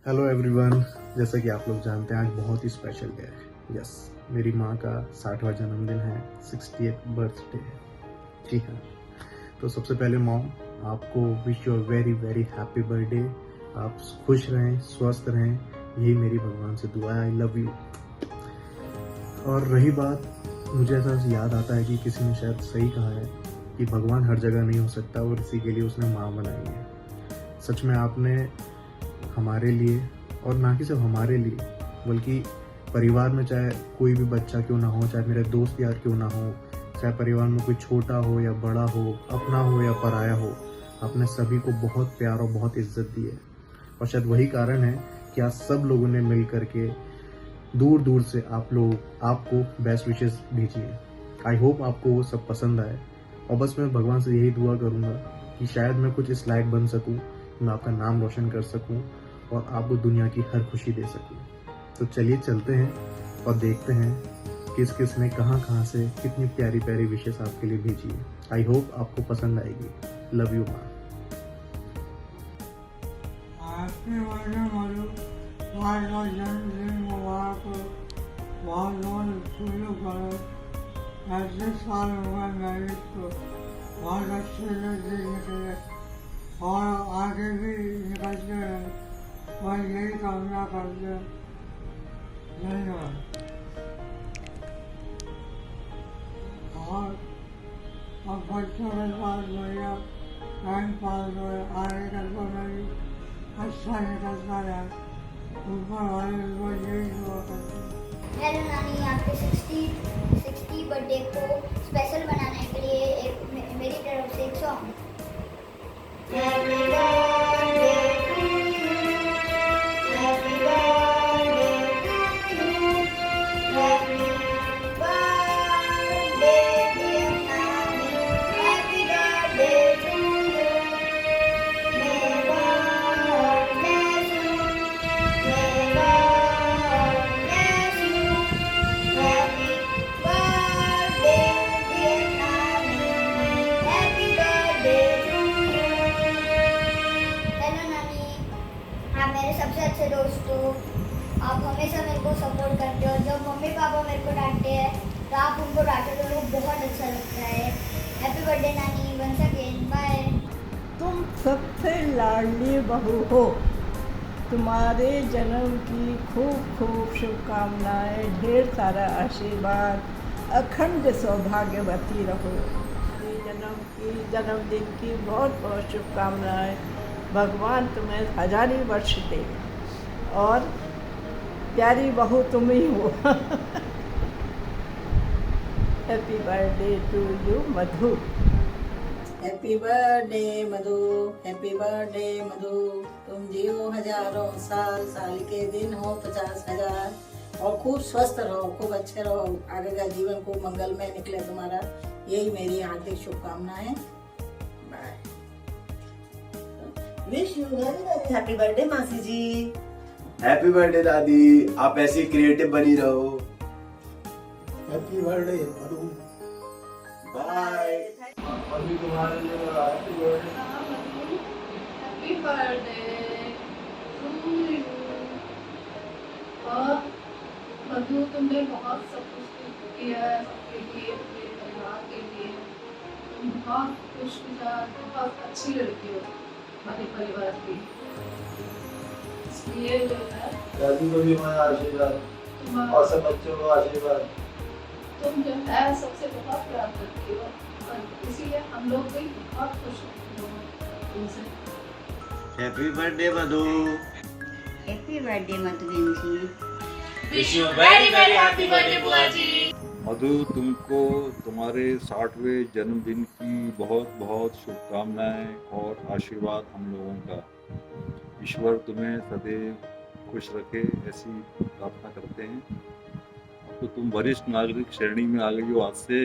Hello everyone. जैसा कि आप लोग जानते हैं आज बहुत ही स्पेशल डे है। यस, मेरी माँ का 60वां जन्मदिन है, 60th बर्थडे है। जी हाँ। तो सबसे पहले मॉम, आपको wish you very very happy birthday. आप खुश रहें, स्वस्थ रहें, यही मेरी भगवान से दुआ है। आई लव यू। और रही बात, मुझे ऐसा याद आता है कि किसी ने शायद सही कहा है कि भगवान हर जगह नहीं हो सकता और इसी के लिए उसने माँ बनाई है। सच में आपने हमारे लिए, और ना कि सिर्फ हमारे लिए बल्कि परिवार में चाहे कोई भी बच्चा क्यों ना हो, चाहे मेरे दोस्त यार क्यों ना हो, चाहे परिवार में कोई छोटा हो या बड़ा हो, अपना हो या पराया हो, आपने सभी को बहुत प्यार और बहुत इज्जत दी है। और शायद वही कारण है कि आज सब लोगों ने मिल करके दूर दूर से आपको बेस्ट विशेस भेजी है। आई होप आपको वो सब पसंद आए। और बस मैं भगवान से यही दुआ करूँगा कि शायद मैं कुछ इस लायक बन सकूँ, मैं आपका नाम रोशन कर सकूँ और आपको दुनिया की हर खुशी दे सकूँ। तो चलिए चलते हैं और देखते हैं किस किस ने कहाँ से कितनी प्यारी प्यारी विशेष आपके लिए भेजी है। आई होप आपको पसंद आएगी। लव यू माँ। आपके वाले मालूम आज का जन्मदिन मुबारक हो। बहुत बहुत शुरू करो। ऐसे साल हुआ मैं इसको बहुत अच्छे से दिन निकले और आगे भी निकलते रहे। और यही कामना करते हैं। धन्यवाद। और अब बच्चों के साथ बढ़िया टाइम पास हो, आगे का समय भी अच्छा निकलता रहे। ऊपर वाले को यही दुआ करते हैं। हेलो नानी, आपके 60 बर्थडे को स्पेशल बनाने के लिए मेरी तरफ से एक song. Happy birthday to you, happy birthday to you, happy birthday dear Nani, happy birthday to you. May God bless you, may God bless you, happy birthday dear Nani, happy birthday to you. Hello नानी, आप मेरे सबसे अच्छे दोस्त हो। आप हमेशा मेरे को सपोर्ट करते हो। जब मम्मी पापा मेरे को डांटते हैं तो आप उनको डांटो तो मेरे को बहुत अच्छा लगता है। हैप्पी बर्थडे नानी, वंस अगेन, बाय। तुम सबसे लाडली बहू हो। तुम्हारे जन्म की खूब खूब शुभकामनाएं, ढेर सारा आशीर्वाद, अखंड सौभाग्यवती रहो। जन्मदिन की बहुत बहुत शुभकामनाएं। भगवान तुम्हें हजारी वर्ष दे और प्यारी बहू तुम ही हो। Happy birthday to you Madhu. Happy birthday Madhu, happy birthday Madhu. तुम जियो हजारों साल, साल के दिन हो 50,000 और खूब स्वस्थ रहो, खूब अच्छे रहो। आगे का जीवन खूब मंगलमय निकले तुम्हारा, यही मेरी हार्दिक शुभकामनाएं। Bye. Wish you very very happy birthday मासी जी। हैप्पी बर्थडे दादी, आप ऐसी क्रिएटिव बनी रहो। Happy birthday Madhu. बाय। अभी तुम्हारे लिए happy birthday. Happy birthday to you. और मधु, तुमने बहुत सब कुछ किया है सबके लिए, अपने परिवार के लिए। तुम बहुत खुशमिजाज, बहुत अच्छी लड़की हो हमारे परिवार की। इसलिए जो है दादी को भी हमारा आशीर्वाद और सब बच्चों को आशीर्वाद। तुम जो है सबसे बहुत प्यार करती हो और इसीलिए हम लोग भी बहुत खुश हो तुमसे। Happy birthday Madhu. Happy birthday Madhuban ji. Wish you very very happy birthday बुआ जी। मधु, तुमको तुम्हारे 60वें जन्मदिन की बहुत बहुत शुभकामनाएं और आशीर्वाद हम लोगों का। ईश्वर तुम्हें सदैव खुश रखे, ऐसी प्रार्थना करते हैं। तो तुम वरिष्ठ नागरिक श्रेणी में आ गई हो आज से,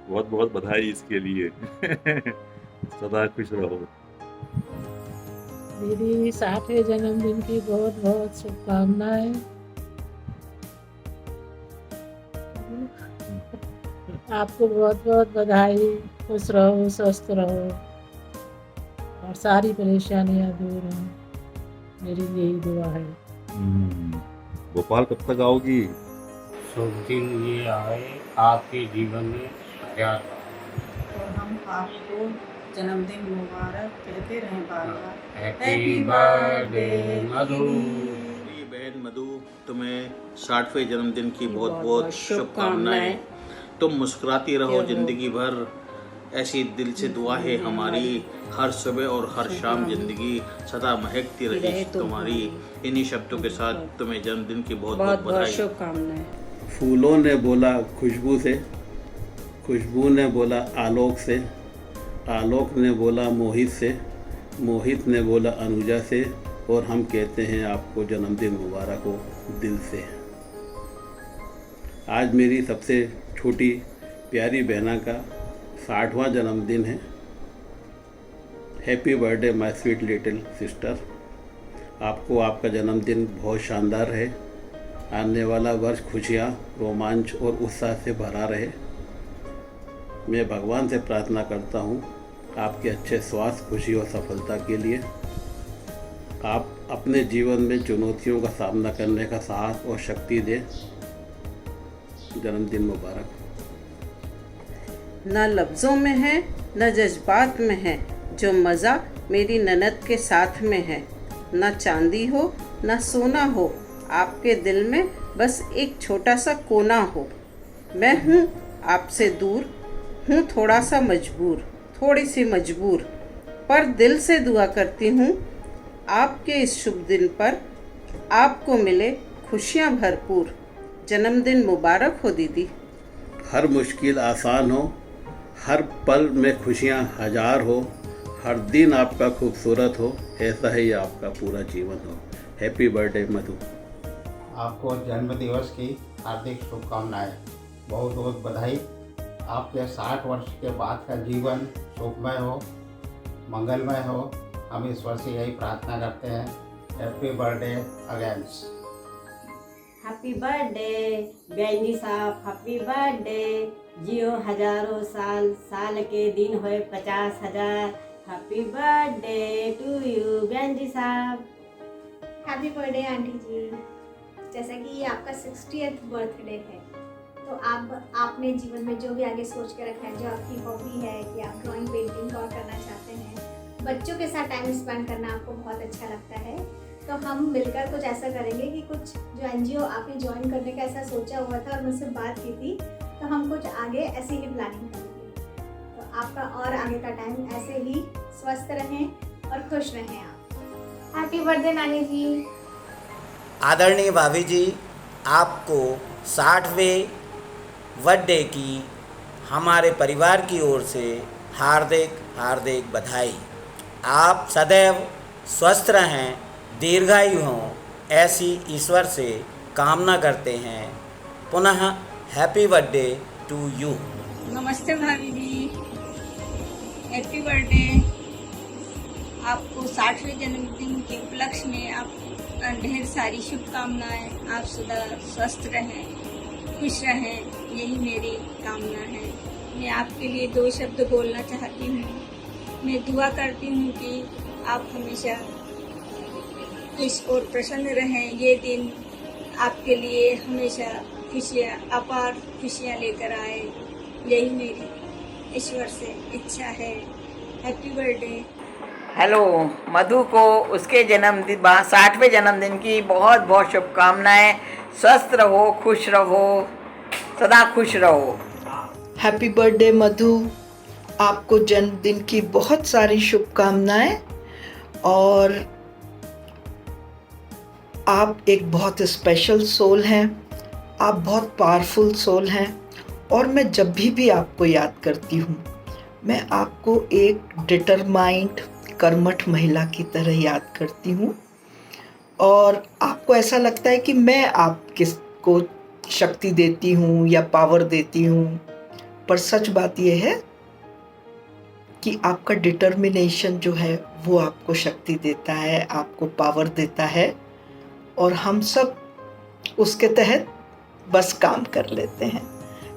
बहुत बहुत बधाई इसके लिए। सदा खुश रहो। मेरी 60वें जन्मदिन की बहुत बहुत शुभकामनाएं। आपको बहुत बहुत बधाई। खुश रहो, स्वस्थ रहो और सारी परेशानियां दूर हों। मेरी यही दुआ है। भोपाल कब तक आओगी? शुभ दिन ये आए आपके जीवन में हजार और हम आपको जन्मदिन मुबारक कहते रहें बार बार। हैप्पी बर्थडे मधु। मेरी बहन मधु, तुम्हें 60वें जन्मदिन की बहुत बहुत शुभकामनाएं। तुम मुस्कुराती रहो जिंदगी भर, ऐसी दिल से दुआ है हमारी। हर सुबह और हर शाम जिंदगी सदा महकती रहे तुम्हारी। इन्हीं शब्दों के साथ तुम्हें जन्मदिन की बहुत बहुत बधाई। शुभकामनाएं। फूलों ने बोला खुशबू से, खुशबू ने बोला आलोक से, आलोक ने बोला मोहित से, मोहित ने बोला अनुजा से, और हम कहते हैं आपको जन्मदिन मुबारक हो दिल से। आज मेरी सबसे छोटी प्यारी बहना का 60वां जन्मदिन है। Happy birthday my sweet little sister. आपको आपका जन्मदिन बहुत शानदार है। आने वाला वर्ष खुशियाँ, रोमांच और उत्साह से भरा रहे। मैं भगवान से प्रार्थना करता हूँ आपके अच्छे स्वास्थ्य, खुशी और सफलता के लिए। आप अपने जीवन में चुनौतियों का सामना करने का साहस और शक्ति दें। जन्मदिन मुबारक। न लफ्ज़ों में है न जज्बात में है जो मज़ा मेरी ननद के साथ में है। न चांदी हो न सोना हो, आपके दिल में बस एक छोटा सा कोना हो। मैं हूँ आपसे दूर, हूँ थोड़ा सा मजबूर, थोड़ी सी मजबूर, पर दिल से दुआ करती हूँ आपके इस शुभ दिन पर आपको मिले खुशियाँ भरपूर। जन्मदिन मुबारक हो दीदी। हर मुश्किल आसान हो, हर पल में खुशियाँ हजार हो, हर दिन आपका खूबसूरत हो, ऐसा ही आपका पूरा जीवन हो। हैप्पी बर्थडे मधु। आपको जन्मदिवस की हार्दिक शुभकामनाएं, बहुत बहुत बधाई। आपके 60 वर्ष के बाद का जीवन सुखमय हो, मंगलमय हो। हम ईश्वर से यही प्रार्थना करते हैं। Happy birthday again. Happy birthday बहनी साहब, हैप्पी बर्थडे। जियो हजारों साल, साल के दिन होए 50,000। हैप्पी बर्थडे टू यू बहनी साहब। हैप्पी बर्थडे आंटी जी। जैसा कि ये आपका 60th बर्थडे है, तो आपने जीवन में जो भी आगे सोच के रखा है, जो आपकी हॉबी है कि आप ड्राइंग पेंटिंग और करना चाहते हैं, बच्चों के साथ टाइम स्पेंड करना आपको बहुत अच्छा लगता है, तो हम मिलकर कुछ ऐसा करेंगे कि कुछ जो एनजीओ आपने ज्वाइन करने का ऐसा सोचा हुआ था और मुझसे बात की थी, तो हम कुछ आगे ऐसी ही प्लानिंग करेंगे। तो आपका और आगे का टाइम ऐसे ही स्वस्थ रहें और खुश रहें आप। हैप्पी बर्थडे नानी जी। आदरणीय भाभी जी, आपको 60वें बर्थडे की हमारे परिवार की ओर से हार्दिक हार्दिक बधाई। आप सदैव स्वस्थ रहें, दीर्घायु हों, ऐसी ईश्वर से कामना करते हैं। पुनः हैप्पी बर्थडे टू यू। नमस्ते भाभी जी, हैप्पी बर्थडे। आपको 60वें जन्मदिन के उपलक्ष्य में आप ढेर सारी शुभकामनाएं। आप सदा स्वस्थ रहें, खुश रहें, यही मेरी कामना है। मैं आपके लिए 2 शब्द बोलना चाहती हूँ। मैं दुआ करती हूँ कि आप हमेशा खुश और प्रसन्न रहें। ये दिन आपके लिए हमेशा खुशियाँ, अपार खुशियाँ लेकर आए, यही मेरी ईश्वर से इच्छा है। Happy birthday. हेलो, मधु को उसके 60वें जन्मदिन की बहुत बहुत शुभकामनाएं। स्वस्थ रहो, खुश रहो, सदा खुश रहो। हैप्पी बर्थडे मधु, आपको जन्मदिन की बहुत सारी शुभकामनाएं। और आप एक बहुत स्पेशल सोल हैं, आप बहुत पावरफुल सोल हैं। और मैं जब भी आपको याद करती हूँ, मैं आपको एक डिटरमाइंड कर्मठ महिला की तरह याद करती हूँ। और आपको ऐसा लगता है कि मैं आपको शक्ति देती हूँ या पावर देती हूँ, पर सच बात यह है कि आपका डिटर्मिनेशन जो है वो आपको शक्ति देता है, आपको पावर देता है, और हम सब उसके तहत बस काम कर लेते हैं।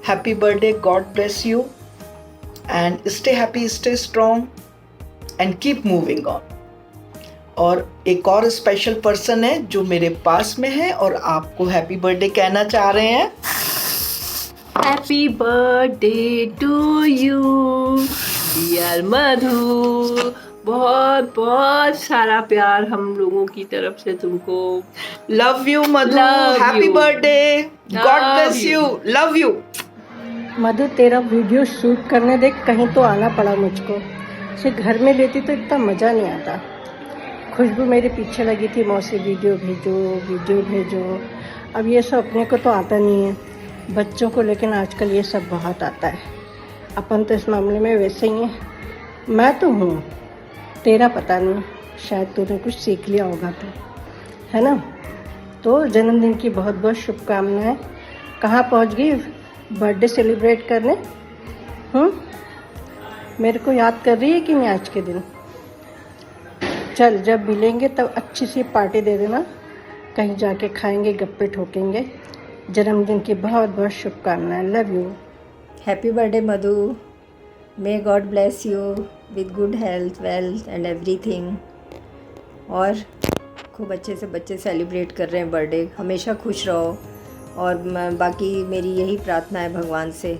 Happy birthday, God bless you and stay happy, stay strong and keep moving on. और एक और स्पेशल पर्सन है जो मेरे पास में है और आपको हैप्पी बर्थडे कहना चाह रहे हैं। Happy birthday to you dear Madhu. बहुत बहुत सारा प्यार हम लोगों की तरफ से तुमको। Love you Madhu, Love happy you. Birthday, God bless you, love you. Madhu तेरा वीडियो शूट करने देख कहीं तो आना पड़ा मुझको, से घर में लेती तो इतना मज़ा नहीं आता। खुशबू मेरे पीछे लगी थी, मौसी वीडियो भेजो। अब ये सब अपने को तो आता नहीं है, बच्चों को लेकिन आजकल ये सब बहुत आता है। अपन तो इस मामले में वैसे ही हैं। मैं तो हूँ, तेरा पता नहीं, शायद तूने कुछ सीख लिया होगा तो, है ना। तो जन्मदिन की बहुत बहुत शुभकामनाएं। कहाँ पहुँच गई बर्थडे सेलिब्रेट करने? मेरे को याद कर रही है कि नहीं आज के दिन? चल जब मिलेंगे तब अच्छी सी पार्टी दे देना, कहीं जाके खाएंगे, गप्पे ठोकेंगे। जन्मदिन की बहुत बहुत शुभकामनाएं। Love you. Happy birthday Madhu, may God bless you with good health, wealth and everything. और खूब अच्छे से बच्चे सेलिब्रेट कर रहे हैं बर्थडे, हमेशा खुश रहो। और बाकी मेरी यही प्रार्थना है भगवान से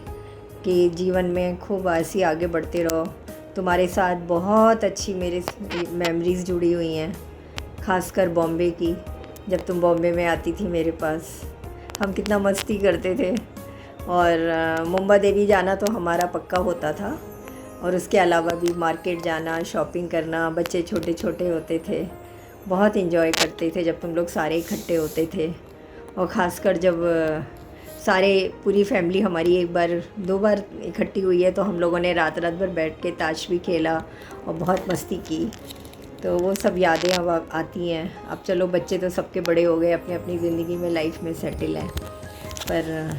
कि जीवन में खूब ऐसे आगे बढ़ते रहो। तुम्हारे साथ बहुत अच्छी मेरे मेमोरीज़ जुड़ी हुई हैं, खासकर बॉम्बे की। जब तुम बॉम्बे में आती थी मेरे पास, हम कितना मस्ती करते थे। और मुंबा देवी जाना तो हमारा पक्का होता था, और उसके अलावा भी मार्केट जाना, शॉपिंग करना। बच्चे छोटे छोटे होते थे, बहुत इन्जॉय करते थे जब तुम लोग सारे इकट्ठे होते थे। और ख़ासकर जब सारे पूरी फैमिली हमारी एक बार 2 बार इकट्ठी हुई है, तो हम लोगों ने रात भर बैठ के ताश भी खेला और बहुत मस्ती की। तो वो सब यादें अब आती हैं। अब चलो बच्चे तो सबके बड़े हो गए, अपनी अपनी ज़िंदगी में लाइफ में सेटल है, पर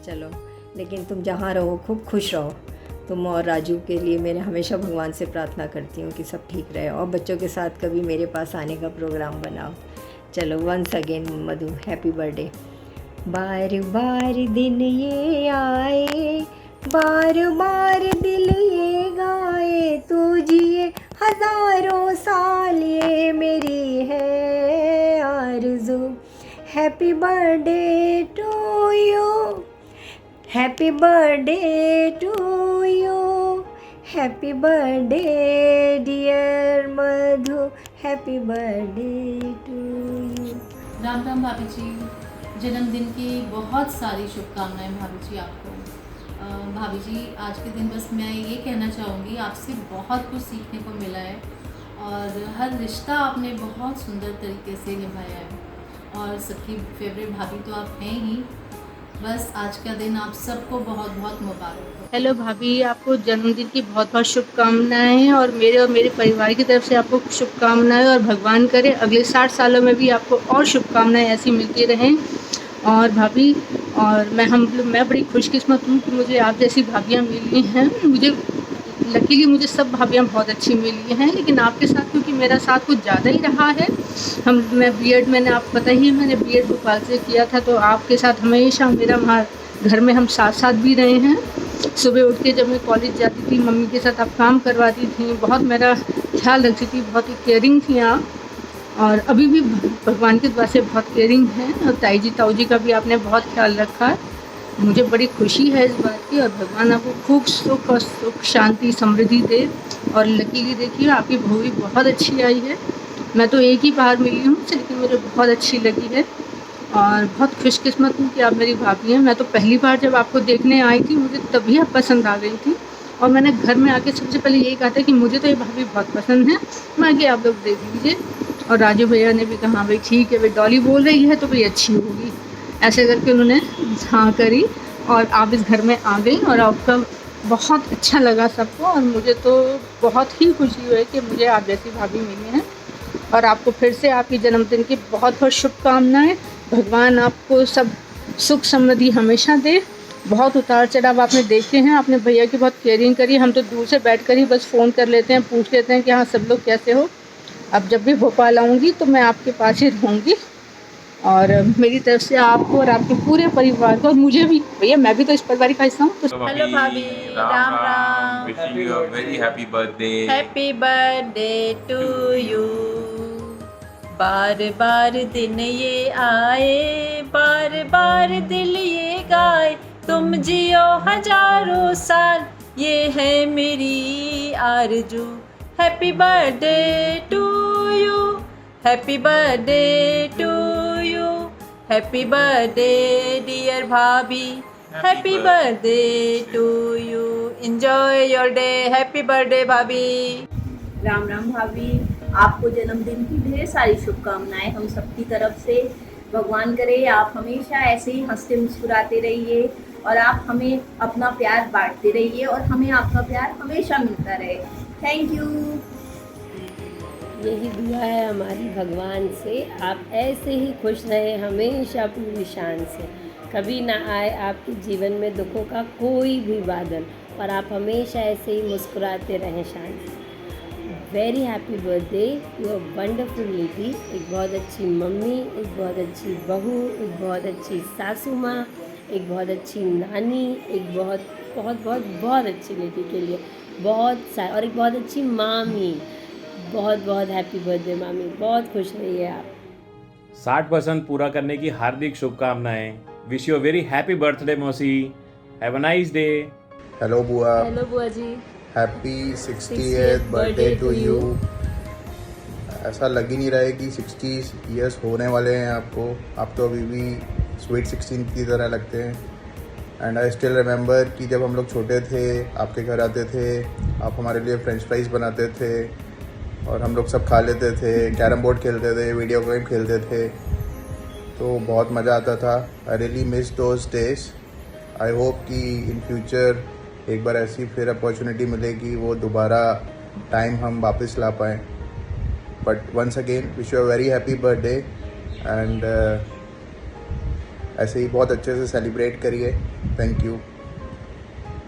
चलो, लेकिन तुम जहाँ रहो खूब खुश रहो। तुम और राजू के लिए मैंने हमेशा भगवान से प्रार्थना करती हूँ कि सब ठीक रहे, और बच्चों के साथ कभी मेरे पास आने का प्रोग्राम बनाओ। चलो वंस अगेन मधु, हैप्पी बर्थडे। बार बार दिन ये आए, बार बार दिल ये गाए, तू जिए हज़ारों साल ये मेरी है आरज़ू। Happy birthday to you, happy birthday to you, happy birthday dear Madhu, happy birthday to you. Ram Ram भाभी जी, जन्मदिन की बहुत सारी शुभकामनाएं भाभी जी आपको। भाभी जी आज के दिन बस मैं ये कहना चाहूँगी, आपसे बहुत कुछ सीखने को मिला है, और हर रिश्ता आपने बहुत सुंदर तरीके से निभाया है, और सबकी फेवरेट भाभी तो आप हैं ही। बस आज का दिन आप सबको बहुत बहुत मुबारक हो। हेलो भाभी, आपको जन्मदिन की बहुत बहुत शुभकामनाएं, और मेरे परिवार की तरफ से आपको शुभकामनाएं, और भगवान करे अगले 60 सालों में भी आपको और शुभकामनाएं ऐसी मिलती रहें। और भाभी, और मैं बड़ी खुशकिस्मत हूँ कि मुझे आप जैसी भाभियाँ मिली हैं। लकीली मुझे सब भाभियाँ बहुत अच्छी मिली हैं, लेकिन आपके साथ क्योंकि मेरा साथ कुछ ज़्यादा ही रहा है। मैं बीएड, मैंने बीएड भोपाल से किया था, तो आपके साथ हमेशा मेरा वहाँ घर में हम साथ साथ भी रहे हैं। सुबह उठ के जब मैं कॉलेज जाती थी, मम्मी के साथ आप काम करवाती थी, बहुत मेरा ख्याल रखती थी, बहुत ही केयरिंग थी आप, और अभी भी भगवान की दुआ से बहुत केयरिंग हैं। और ताऊ जी का भी आपने बहुत ख्याल रखा है। मुझे बड़ी खुशी है इस बात की, और भगवान आपको खूब सुख और सुख शांति समृद्धि दे। और लकीली देखिए आपकी बहू भी बहुत अच्छी आई है। मैं तो एक ही बार मिली हूँ, लेकिन मुझे बहुत अच्छी लगी है, और बहुत खुशकिस्मत हूँ कि आप मेरी भाभी हैं। मैं तो पहली बार जब आपको देखने आई थी, मुझे तभी आप पसंद आ गई थी, और मैंने घर में आके सबसे पहले यही कहा था कि मुझे तो ये भाभी बहुत पसंद है, मैं आगे आप लोग देख लीजिए। और राजू भैया ने भी कहा भाई ठीक है, भाई डॉली बोल रही है तो भाई अच्छी होगी, ऐसे करके उन्होंने हाँ करी, और आप इस घर में आ गई, और आपका बहुत अच्छा लगा सबको। और मुझे तो बहुत ही खुशी हुई कि मुझे आप जैसी भाभी मिली हैं। और आपको फिर से आपकी जन्मदिन की बहुत बहुत शुभकामनाएं। भगवान आपको सब सुख समृद्धि हमेशा दे। बहुत उतार चढ़ाव आपने देखे हैं, आपने भैया की बहुत केयरिंग करी। हम तो दूर से बैठकर ही बस फ़ोन कर लेते हैं, पूछ लेते हैं कि हाँ सब लोग कैसे हो। अब जब भी भोपाल आऊँगी तो मैं आपके पास ही रहूँगी, और मेरी तरफ से आपको और आपके पूरे परिवार को, और मुझे भी, भैया मैं भी तो इस परिवार का हिस्सा हूँ। हेलो भाभी, Ram Ram, wishing you a very happy birthday. Happy birthday to you. बार बार दिन ये आए, बार बार दिल ये गाए, तुम जियो हजारों साल, ये है मेरी आरज़ू। Happy birthday to you, happy birthday to you, happy birthday dear Bhabhi, happy birthday to you, enjoy your day, happy birthday Bhabhi. Ram Ram भाभी, आपको जन्मदिन की ढेर सारी शुभकामनाएं हम सबकी तरफ से। भगवान करे आप हमेशा ऐसे ही हंसते मुस्कुराते रहिए और आप हमें अपना प्यार बांटते रहिए और हमें आपका प्यार हमेशा मिलता रहे। Thank you. यही दुआ है हमारी भगवान से, आप ऐसे ही खुश रहे हमेशा पूरी शान से। कभी ना आए आपके जीवन में दुखों का कोई भी बादल, और आप हमेशा ऐसे ही मुस्कुराते रहें शान से। Very happy birthday you are wonderful lady. एक बहुत अच्छी मम्मी, एक बहुत अच्छी बहू, एक बहुत अच्छी सासू माँ, एक बहुत अच्छी नानी, एक बहुत बहुत बहुत बहुत अच्छी लेडी के लिए और एक बहुत अच्छी मामी। बहुत बहुत हैप्पी बर्थडे मामी, बहुत खुश रहिए आप। 60% पूरा करने की हार्दिक शुभकामनाएं। Wish you very happy birthday Mausi, have a nice day. Hello बुआ। हेलो बुआ जी। Happy 60th birthday to you. ऐसा लग ही नहीं रहा है कि 60 ईयर्स होने वाले हैं आपको। आप तो अभी भी स्वीट 16 की तरह लगते हैं। एंड आई स्टिल रिमेंबर कि जब हम लोग छोटे थे, आपके घर आते थे, आप हमारे लिए फ्रेंच फ्राइज़ बनाते थे और हम लोग सब खा लेते थे, कैरम बोर्ड खेलते थे, वीडियो गेम खेलते थे, तो बहुत मज़ा आता था। I really miss those days. I hope कि इन फ्यूचर एक बार ऐसी फिर अपॉर्चुनिटी मिलेगी, वो दोबारा टाइम हम वापस ला पाएँ। But once again wish you a very happy birthday and ऐसे ही बहुत अच्छे से सेलिब्रेट करिए। Thank you.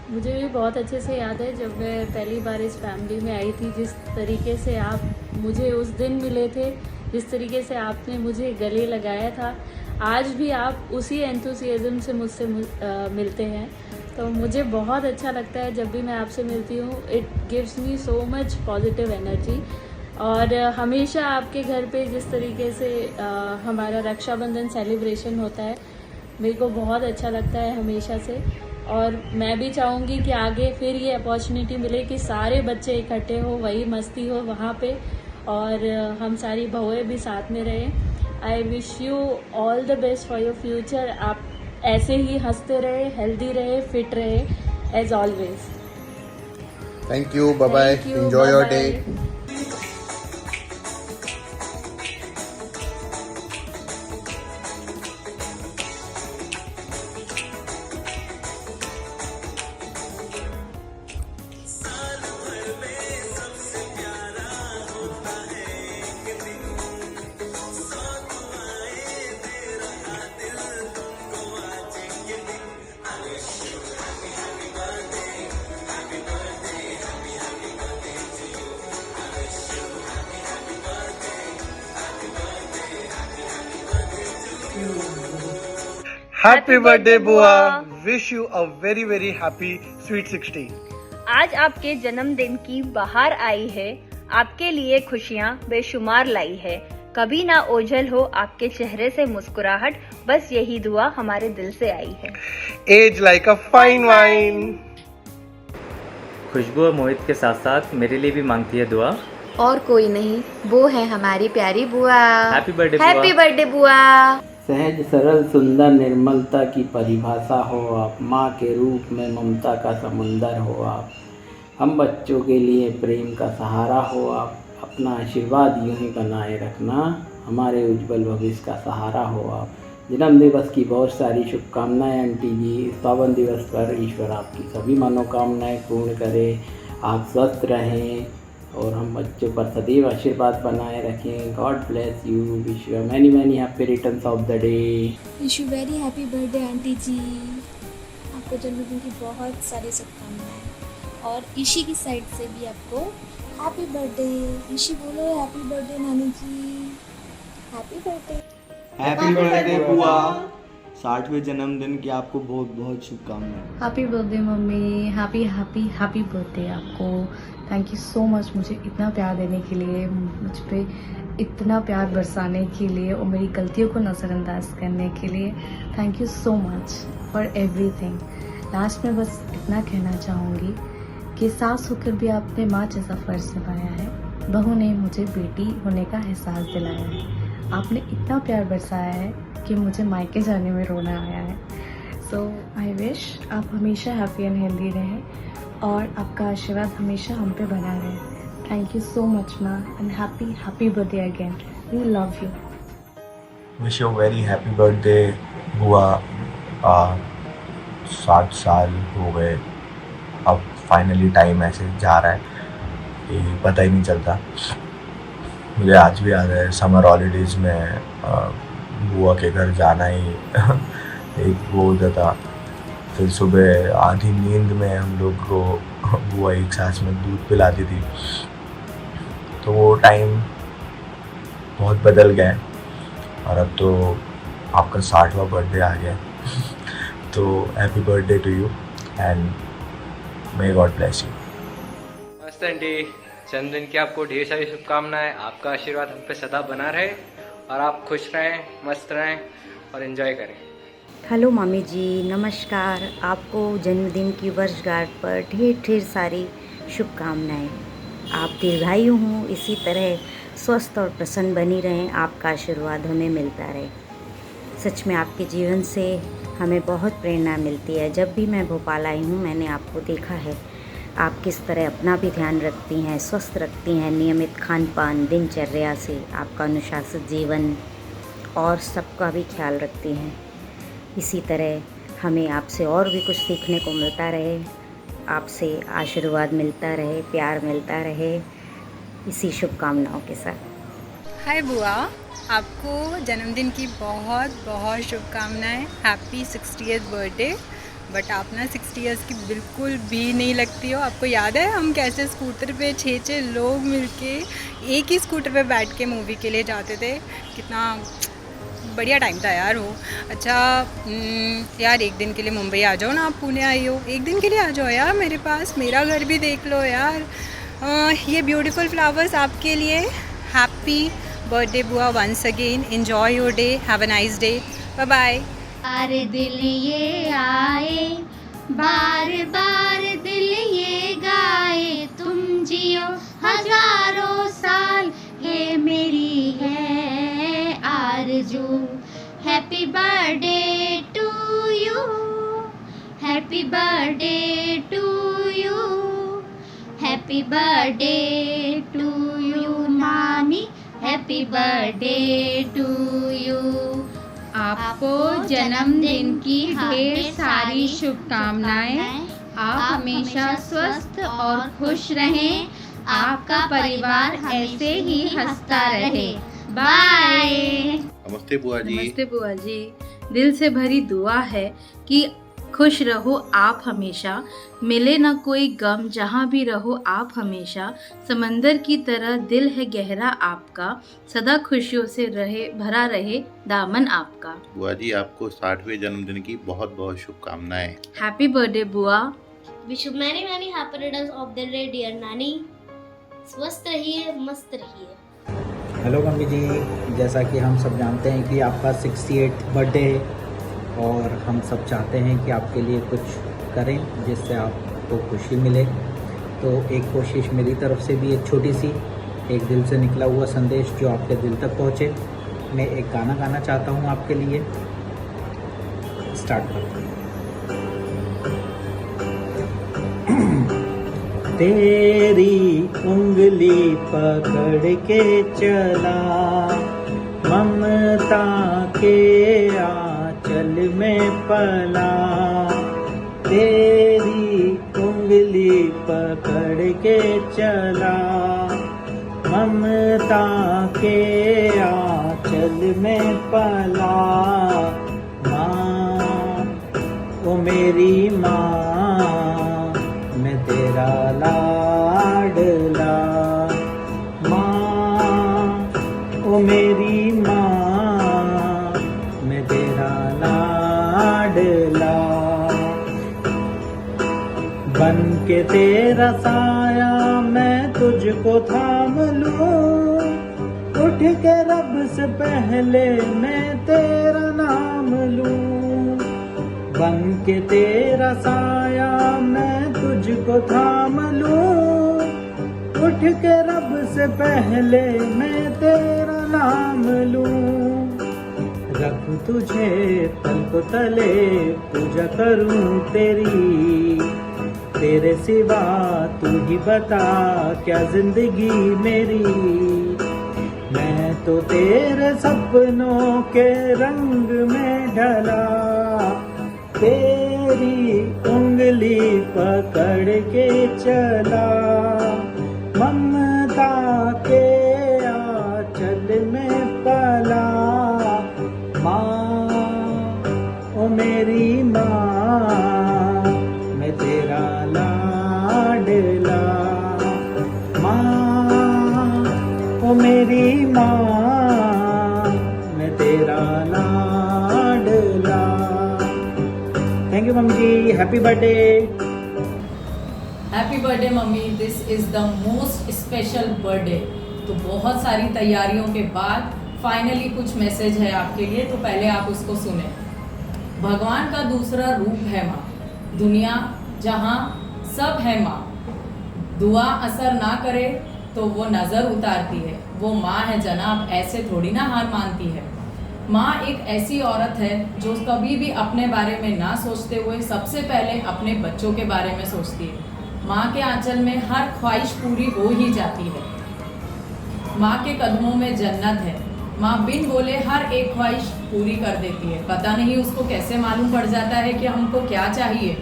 मुझे भी बहुत अच्छे से याद है जब मैं पहली बार इस फैमिली में आई थी, जिस तरीके से आप मुझे उस दिन मिले थे, जिस तरीके से आपने मुझे गले लगाया था, आज भी आप उसी एंथुसियाज्म से मुझसे मिलते हैं। तो मुझे बहुत अच्छा लगता है जब भी मैं आपसे मिलती हूँ। It gives me so much positive energy. और हमेशा आपके घर पे जिस तरीके से हमारा रक्षाबंधन सेलिब्रेशन होता है, मेरे को बहुत अच्छा लगता है हमेशा से। और मैं भी चाहूँगी कि आगे फिर ये अपॉर्चुनिटी मिले कि सारे बच्चे इकट्ठे हो, वही मस्ती हो वहाँ पे, और हम सारी बहुएं भी साथ में रहें। I wish you all the best for your future. आप ऐसे ही हंसते रहे, हेल्दी रहे, फिट रहे as always. Thank you, bye bye, enjoy your day. Happy birthday बुआ, wish you a very very happy sweet 60। आज आपके जन्मदिन की बहार आई है, आपके लिए खुशियाँ बेशुमार लाई है। कभी ना ओझल हो आपके चेहरे से मुस्कुराहट, बस यही दुआ हमारे दिल से आई है। Age like a fine wine. Khushboo और मोहित के साथ साथ मेरे लिए भी मांगती है दुआ। और कोई नहीं, वो है हमारी प्यारी बुआ। हैप्पी बर्थडे बुआ। हैप्पी बर्थडे बुआ। सहज सरल सुंदर निर्मलता की परिभाषा हो आप, माँ के रूप में ममता का समुंदर हो आप, हम बच्चों के लिए प्रेम का सहारा हो आप, अपना आशीर्वाद यूं ही बनाए रखना, हमारे उज्जवल भविष्य का सहारा हो आप। जन्म दिवस की बहुत सारी शुभकामनाएं आंटी जी। इस पावन दिवस पर ईश्वर आपकी सभी मनोकामनाएं पूर्ण करे, आप स्वस्थ रहें और हम बच्चों पर सदैव आशीर्वाद बनाए रखें। God bless you, wish you many many happy returns of the day. Wish you very happy birthday aunty ji. आपको जन्मदिन की बहुत सारी शुभकामनाएं और ईशी की साइड से भी आपको हैप्पी बर्थडे। ईशी बोलो happy birthday Nani ji. Happy birthday. Happy birthday Bua. 60वें जन्मदिन की आपको बहुत बहुत शुभकामनाएं। Happy birthday mummy, happy happy happy birthday आपको। थैंक यू सो मच मुझे इतना प्यार देने के लिए, मुझ पे इतना प्यार बरसाने के लिए और मेरी गलतियों को नज़रअंदाज करने के लिए। Thank you so much for everything. Last में बस इतना कहना चाहूँगी कि सास होकर भी आपने माँ जैसा फ़र्ज़ निभाया है, बहू ने मुझे बेटी होने का एहसास दिलाया है। आपने इतना प्यार बरसाया है कि मुझे मायके जाने में रोना आया है। सो आई विश आप हमेशा हैप्पी एंड हेल्दी रहें और आपका आशीर्वाद हमेशा हम पे बना रहे। थैंक यू सो मच माँ and happy happy birthday again. We love you. Wish you very happy birthday बुआ। 7 साल हो गए, अब फाइनली टाइम ऐसे जा रहा है कि पता ही नहीं चलता। मुझे आज भी याद है समर हॉलीडेज़ में बुआ के घर जाना ही एक वो होता था। फिर सुबह आधी नींद में हम लोग को बुआ एक सांस में दूध पिलाती थी। तो वो टाइम बहुत बदल गया है और अब तो आपका 60वां बर्थडे आ गया। तो happy birthday to you and may God bless you. नमस्ते आंटी, जन्मदिन की आपको ढेर सारी शुभकामनाएं। आपका आशीर्वाद हम पे सदा बना रहे और आप खुश रहें, मस्त रहें और एंजॉय करें। हेलो मम्मी जी, नमस्कार। आपको जन्मदिन की वर्षगांठ पर ढेर ढेर सारी शुभकामनाएं। आप दीर्घायु हों, इसी तरह स्वस्थ और प्रसन्न बनी रहें, आपका आशीर्वाद हमें मिलता रहे। सच में आपके जीवन से हमें बहुत प्रेरणा मिलती है। जब भी मैं भोपाल आई हूँ मैंने आपको देखा है, आप किस तरह अपना भी ध्यान रखती हैं, स्वस्थ रखती हैं, नियमित खान पान, दिनचर्या से आपका अनुशासित जीवन और सबका भी ख्याल रखती हैं। इसी तरह हमें आपसे और भी कुछ सीखने को मिलता रहे, आपसे आशीर्वाद मिलता रहे, प्यार मिलता रहे, इसी शुभकामनाओं के साथ। हाय बुआ, आपको जन्मदिन की बहुत बहुत शुभकामनाएं। Happy 60th birthday. बट आप ना 60 ईयर्स की बिल्कुल भी नहीं लगती हो। आपको याद है हम कैसे स्कूटर पे 6 लोग मिलके एक ही स्कूटर पे बैठ के मूवी के लिए जाते थे। कितना बढ़िया टाइम था यार वो। अच्छा यार, एक दिन के लिए मुंबई आ जाओ ना, आप पुणे आई हो, एक दिन के लिए आ जाओ यार मेरे पास, मेरा घर भी देख लो यार। ये ब्यूटीफुल फ्लावर्स आपके लिए। Happy birthday Bua once again. Enjoy your day, have a nice day, bye bye. बार दिल ये आए, बार बार दिल ये गाए, तुम जियो हजारों साल, ये मेरी है आरज़ू। Happy birthday to you, happy birthday to you, happy birthday to you Nani, happy birthday to you. आपको जन्मदिन की ढेर सारी शुभकामनाएं। आप हमेशा स्वस्थ और खुश रहें, आपका परिवार ऐसे ही हंसता रहे। बाय। नमस्ते बुआ जी। नमस्ते बुआ जी। दिल से भरी दुआ है कि खुश रहो आप हमेशा, मिले ना कोई गम, जहाँ भी रहो आप हमेशा। समंदर की तरह दिल है गहरा आपका, सदा खुशियों से रहे भरा रहे दामन आपका। बुआ जी, आपको 60वें जन्मदिन की बहुत बहुत शुभकामनाएं। हैप्पी बर्थडे बुआ। Wish you many many happy returns of the day dear नानी। स्वस्थ रहिए, मस्त रहिए। हेलो मम्मी जी, जैसा कि हम सब जानते हैं कि आपका 68 बर्थडे है और हम सब चाहते हैं कि आपके लिए कुछ करें जिससे आपको खुशी मिले। तो एक कोशिश मेरी तरफ से भी, एक छोटी सी, एक दिल से निकला हुआ संदेश जो आपके दिल तक पहुँचे। मैं एक गाना गाना चाहता हूँ आपके लिए। स्टार्ट करता हूँ। तेरी उंगली पकड़ के चला, ममता के आंचल में पला। तेरी उंगली पकड़ के चला, ममता के आंचल में पला। माँ, ओ मेरी माँ, मैं तेरा लाडला। माँ, ओ मेरी माँ, मैं तेरा लाडला। के तेरा साया मैं तुझको थाम लूं, उठ के रब से पहले मैं तेरा नाम लूं। बन के तेरा साया मैं तुझको थाम लूं, उठ के रब से पहले मैं तेरा नाम लूं। रखूं तुझे तल को तले, पूजा करूं तेरी, तेरे सिवा तू ही बता क्या जिंदगी मेरी। मैं तो तेरे सपनों के रंग में ढला, तेरी उंगली पकड़ के चला, ममता के आंचल में पला। माँ ओ मेरी माँ, मैं तेरा लाडला। माँ ओ मेरी माँ, मैं तेरा लाडला। थैंक यू मम्मी जी, happy birthday. Happy birthday mummy, this is the most special birthday. तो बहुत सारी तैयारियों के बाद फाइनली कुछ मैसेज है आपके लिए, तो पहले आप उसको सुने। भगवान का दूसरा रूप है माँ, दुनिया जहाँ सब है माँ। दुआ असर ना करे तो वो नज़र उतारती है, वो माँ है जनाब, ऐसे थोड़ी ना हार मानती है। माँ एक ऐसी औरत है जो कभी भी अपने बारे में ना सोचते हुए सबसे पहले अपने बच्चों के बारे में सोचती है। माँ के आंचल में हर ख्वाहिश पूरी हो ही जाती है। माँ के कदमों में जन्नत है। माँ बिन बोले हर एक ख्वाहिश पूरी कर देती है। पता नहीं उसको कैसे मालूम पड़ जाता है कि हमको क्या चाहिए।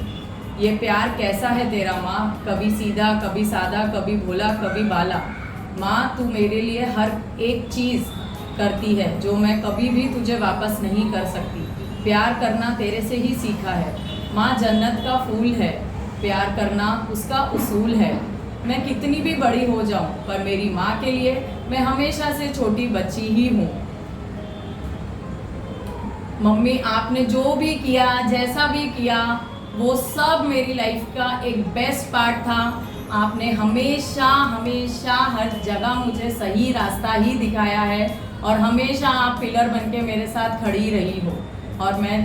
ये प्यार कैसा है तेरा माँ, कभी सीधा कभी सादा, कभी भोला कभी बाला। माँ तू मेरे लिए हर एक चीज़ करती है जो मैं कभी भी तुझे वापस नहीं कर सकती। प्यार करना तेरे से ही सीखा है। माँ जन्नत का फूल है, प्यार करना उसका उसूल है। मैं कितनी भी बड़ी हो जाऊं पर मेरी माँ के लिए मैं हमेशा से छोटी बच्ची ही हूँ। मम्मी आपने जो भी किया, जैसा भी किया, वो सब मेरी लाइफ का एक बेस्ट पार्ट था। आपने हमेशा हमेशा हर जगह मुझे सही रास्ता ही दिखाया है और हमेशा आप पिलर बन के मेरे साथ खड़ी रही हो। और मैं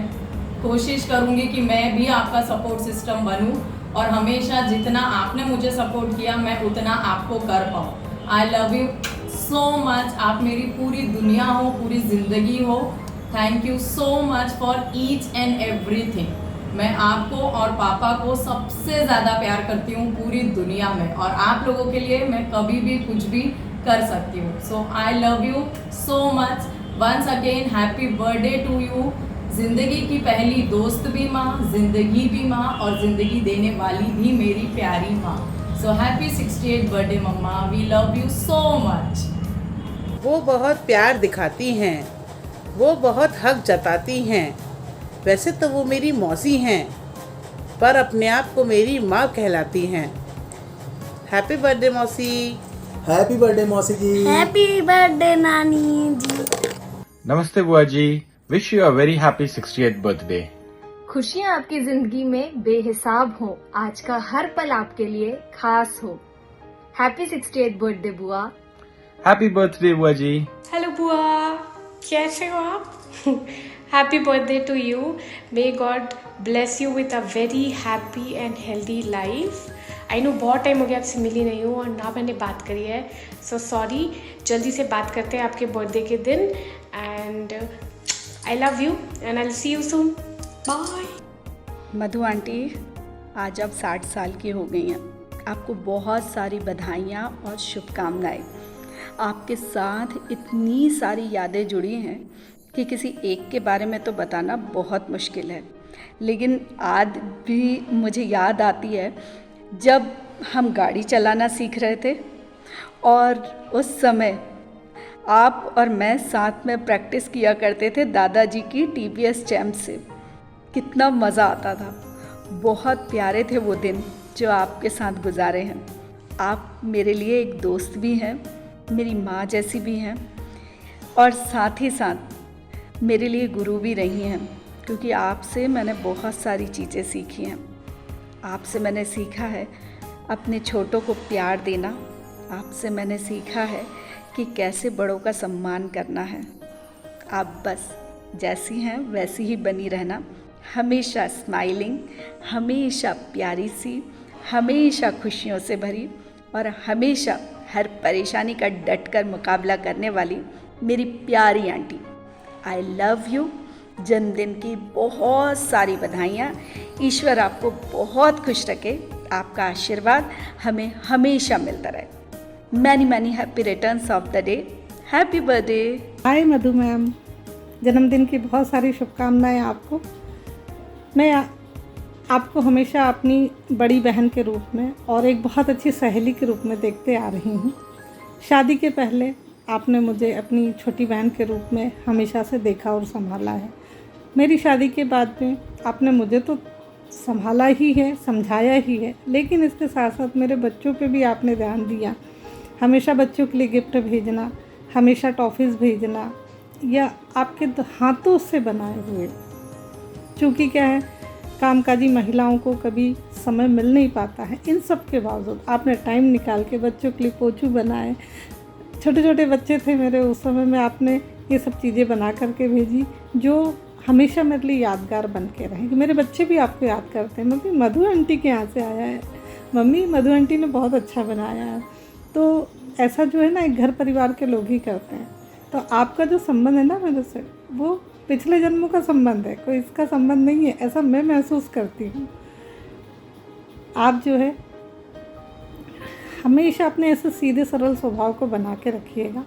कोशिश करूँगी कि मैं भी आपका सपोर्ट सिस्टम बनूँ और हमेशा जितना आपने मुझे सपोर्ट किया मैं उतना आपको कर पाऊँ। आई लव यू सो मच। आप मेरी पूरी दुनिया हो, पूरी ज़िंदगी हो। Thank you so much for each and everything. मैं आपको और पापा को सबसे ज़्यादा प्यार करती हूँ पूरी दुनिया में, और आप लोगों के लिए मैं कभी भी कुछ भी कर सकती हूँ। So I love you so much. Once again happy birthday to you. ज़िंदगी की पहली दोस्त भी माँ, ज़िंदगी भी माँ, और ज़िंदगी देने वाली भी मेरी प्यारी माँ। सो हैप्पी 68th बर्थडे मम्मा, we love you so much. वो बहुत प्यार दिखाती हैं, वो बहुत हक जताती हैं। वैसे तो वो मेरी मौसी हैं, पर अपने आप को मेरी माँ कहलाती हैं। Happy birthday Mausi. Happy birthday Mausi ji. Happy birthday Nani ji. नमस्ते बुआ जी, wish you a very happy 68th birthday. खुशियाँ आपकी जिंदगी में बेहिसाब हो, आज का हर पल आपके लिए खास हो। हैप्पी 68th बर्थडे बुआ। हैप्पी बर्थडे बुआ जी। हेलो बुआ, कैसे हो आप? Happy birthday to you. May God bless you with a very happy and healthy life. I know बहुत टाइम हो गया आपसे मिली नहीं हूँ और ना मैंने बात करी है, सो सॉरी। जल्दी से बात करते हैं आपके बर्थडे के दिन, and I love you and I will see you soon. Bye. Madhu aunty, आज आप 60 साल की हो गई हैं। आपको बहुत सारी बधाइयाँ और शुभकामनाएं। आपके साथ इतनी सारी यादें जुड़ी हैं कि किसी एक के बारे में तो बताना बहुत मुश्किल है, लेकिन आज भी मुझे याद आती है जब हम गाड़ी चलाना सीख रहे थे और उस समय आप और मैं साथ में प्रैक्टिस किया करते थे दादाजी की TVS चैम्प से। कितना मज़ा आता था। बहुत प्यारे थे वो दिन जो आपके साथ गुजारे हैं। आप मेरे लिए एक दोस्त भी हैं, मेरी माँ जैसी भी हैं, और साथ ही साथ मेरे लिए गुरु भी रही हैं, क्योंकि आपसे मैंने बहुत सारी चीज़ें सीखी हैं। आपसे मैंने सीखा है अपने छोटों को प्यार देना। आपसे मैंने सीखा है कि कैसे बड़ों का सम्मान करना है। आप बस जैसी हैं वैसी ही बनी रहना, हमेशा स्माइलिंग, हमेशा प्यारी सी, हमेशा खुशियों से भरी और हमेशा हर परेशानी का डटकर मुकाबला करने वाली मेरी प्यारी आंटी। I love you. जन्मदिन की बहुत सारी बधाइयाँ। ईश्वर आपको बहुत खुश रखे। आपका आशीर्वाद हमें हमेशा मिलता रहे। Many many happy returns of the day. Happy birthday. Hi Madhu ma'am, जन्मदिन की बहुत सारी शुभकामनाएं आपको। मैं आपको हमेशा अपनी बड़ी बहन के रूप में और एक बहुत अच्छी सहेली के रूप में देखते आ रही हूँ। शादी के पहले आपने मुझे अपनी छोटी बहन के रूप में हमेशा से देखा और संभाला है। मेरी शादी के बाद में आपने मुझे तो संभाला ही है, समझाया ही है, लेकिन इसके साथ साथ मेरे बच्चों पे भी आपने ध्यान दिया। हमेशा बच्चों के लिए गिफ्ट भेजना, हमेशा टॉफ़ीज़ भेजना या आपके हाथों से बनाए हुए। चूँकि क्या है, कामकाजी महिलाओं को कभी समय मिल नहीं पाता है, इन सब के बावजूद आपने टाइम निकाल के बच्चों के लिए पोछू बनाए। छोटे छोटे बच्चे थे मेरे उस समय में, आपने ये सब चीज़ें बना करके भेजी जो हमेशा मेरे लिए यादगार बन के रहेंगे। मेरे बच्चे भी आपको याद करते हैं, मम्मी मधु आंटी के यहाँ से आया है, मम्मी मधु आंटी ने बहुत अच्छा बनाया है। तो ऐसा जो है ना, एक घर परिवार के लोग ही करते हैं। तो आपका जो संबंध है ना मेरे से, वो पिछले जन्मों का संबंध है, कोई इसका संबंध नहीं है, ऐसा मैं महसूस करती हूँ। आप जो है हमेशा अपने ऐसे सीधे सरल स्वभाव को बना के रखिएगा।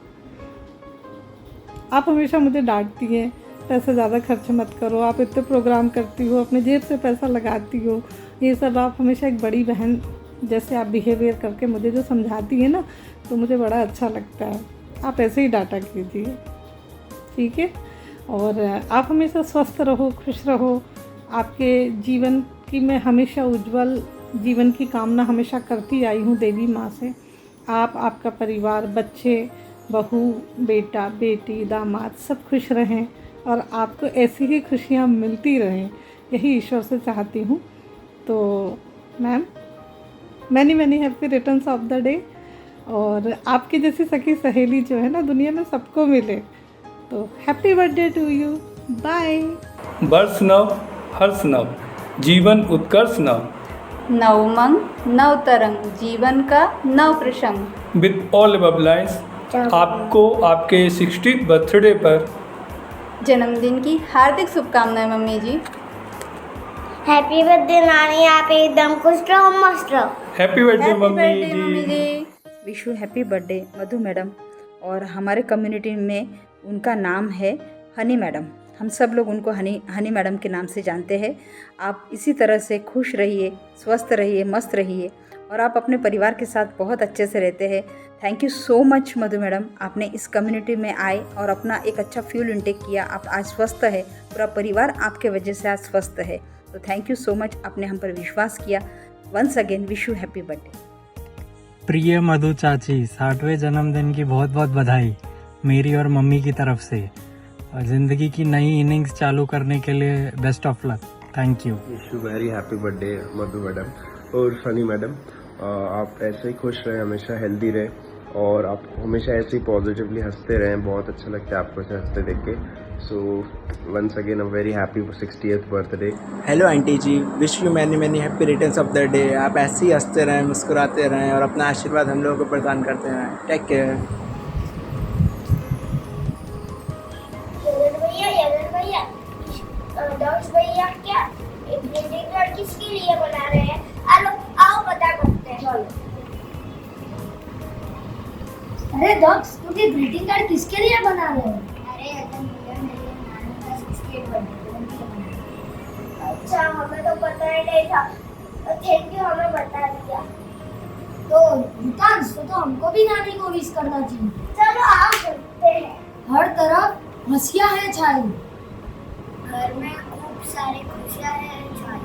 आप हमेशा मुझे डांटती हैं, पैसे ज़्यादा खर्च मत करो, आप इतने प्रोग्राम करती हो, अपने जेब से पैसा लगाती हो, ये सब आप हमेशा एक बड़ी बहन जैसे आप बिहेवियर करके मुझे जो समझाती है ना, तो मुझे बड़ा अच्छा लगता है। आप ऐसे ही डांटा कीजिए, ठीक है? और आप हमेशा स्वस्थ रहो, खुश रहो। आपके जीवन की मैं हमेशा उज्जवल जीवन की कामना हमेशा करती आई हूँ देवी माँ से। आप, आपका परिवार, बच्चे, बहू, बेटा, बेटी, दामाद सब खुश रहें और आपको ऐसी ही खुशियाँ मिलती रहें, यही ईश्वर से चाहती हूँ। तो ma'am, many many happy returns of the day. और आपकी जैसी सखी सहेली जो है ना, दुनिया में सबको मिले। तो happy birthday to you. Bye. वर्ष नव, हर्ष नव, जीवन उत्कर्ष नव, नव उमंग, नव तरंग, जीवन का नव प्रसंग। विद ऑल अबव लाइन्स, आपको आपके 60th बर्थडे पर जन्मदिन की हार्दिक शुभकामनाएं मम्मी जी। हैप्पी बर्थडे नानी, आप एकदम खुश रहो, मस्त रहो। हैप्पी बर्थडे मम्मी जी। Wish you happy birthday Madhu madam. और हमारे कम्युनिटी में उनका नाम है हनी मैडम। हम सब लोग उनको हनी मैडम के नाम से जानते हैं। आप इसी तरह से खुश रहिए, स्वस्थ रहिए, मस्त रहिए और आप अपने परिवार के साथ बहुत अच्छे से रहते हैं। Thank you so much Madhu madam, आपने इस कम्युनिटी में आए और अपना एक अच्छा फ्यूल इंटेक किया। आप आज स्वस्थ है, पूरा परिवार आपके वजह से आज स्वस्थ है। तो थैंक यू सो मच, आपने हम पर विश्वास किया। Once again wish you happy birthday. प्रिय मधु चाची, 60वें जन्मदिन की बहुत बहुत बधाई मेरी और मम्मी की तरफ से। और ज़िंदगी की नई इनिंग्स चालू करने के लिए best of luck. Thank you. Wish you very happy birthday Madhu madam और फनी मैडम। आप ऐसे ही खुश रहें, हमेशा हेल्दी रहें और आप हमेशा ऐसे ही पॉजिटिवली हंसते रहें। बहुत अच्छा लगता है आपको ऐसे हंसते देख के। So once again a very happy 60th birthday. Hello aunty जी, wish you many many happy returns of the day. आप ऐसे ही हंसते रहें, मुस्कुराते रहें और अपना आशीर्वाद हम लोगों को प्रदान करते रहें। Take care. डॉक्स भैया क्या एक ग्रीटिंग कार्ड किसके लिए बना रहे हैं? आओ पता करते हैं। चलो। अरे डॉक्स, तुम ये ग्रीटिंग कार्ड किसके लिए बना रहे हो? अरे अतन भैया, मेरे नानी का 68 बर्थडे है। अच्छा, हमें तो पता ही नहीं था। थैंक यू, हमें बता दिया। तो विकास, तो हमको भी नानी को विश करना चाहिए। चलो आओ करते हैं। हर तरफ हंसियां हैं छाई, घर में खूब सारी खुशियां हैं छाई।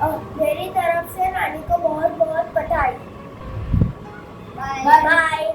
और मेरी तरफ से नानी को बहुत बहुत बधाई। Bye bye.